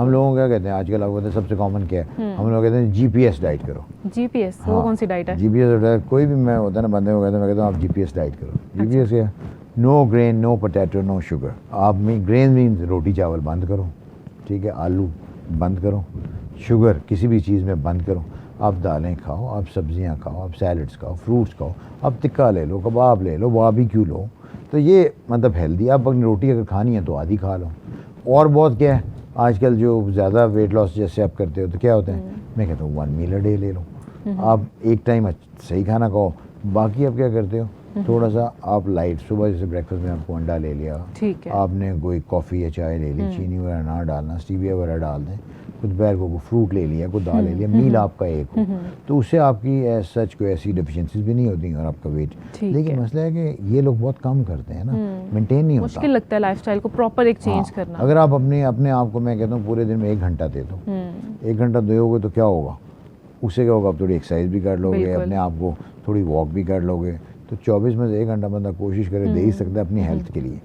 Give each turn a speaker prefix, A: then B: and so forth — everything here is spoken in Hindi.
A: हम लोगों को क्या कहते हैं आजकल, आपको कहते हैं सबसे कॉमन क्या है, हम लोग कहते हैं जीपीएस डाइट करो।
B: जीपीएस वो
A: हाँ,
B: कौन सी डाइट है?
A: जीपीएस कोई भी मैं होता है ना बंदे को कहता हूँ, मैं कहता हूँ आप जीपीएस डाइट करो। जीपीएस क्या है? No grain, no potato, no sugar. आप में ग्रेन मीन्स रोटी चावल बंद करो, ठीक है, आलू बंद करो, शुगर किसी भी चीज़ में बंद करो। आप दालें खाओ, आप सब्जियां खाओ, आप सैलड्स खाओ, फ्रूट्स खाओ, आप टिक्का ले लो, कबाब ले लो, बारबेक्यू लो। तो ये मतलब हेल्दी। आप अपनी रोटी अगर खानी है तो आधी खा लो। और बहुत क्या है आजकल जो ज़्यादा वेट लॉस जैसे आप करते हो तो क्या होता है, मैं कहता हूँ 1 मील अ डे ले लो। आप एक टाइम सही खाना खाओ, बाकी आप क्या करते हो थोड़ा सा आप लाइट, सुबह जैसे ब्रेकफास्ट में आपको अंडा ले लिया,
B: ठीक है।
A: आपने कोई कॉफ़ी या चाय ले ली, चीनी वगैरह ना डालना, स्टीविया वगैरह डाल दें, कुछ दोपहर को फ्रूट ले लिया, कुछ दाल ले लिया, मील आपका एक हो, तो उससे आपकी सच कोई ऐसी डिफिशिएंसीज भी नहीं होती और आपका वेट। लेकिन मसला है कि ये लोग बहुत कम करते हैं ना, मेंटेन नहीं होता।
B: मुश्किल लगता है लाइफस्टाइल को प्रॉपर एक चेंज करना।
A: अगर आप अपने आप को, मैं कहता हूँ पूरे दिन में 1 घंटा दे दो, 1 घंटा दोगे तो क्या होगा, उससे क्या होगा, आप थोड़ी एक्सरसाइज भी कर लोगे, अपने आप को थोड़ी वॉक भी कर लोगे। तो 24 में से 1 घंटा बंदा कोशिश करे दे ही सकता है अपनी हेल्थ के लिए।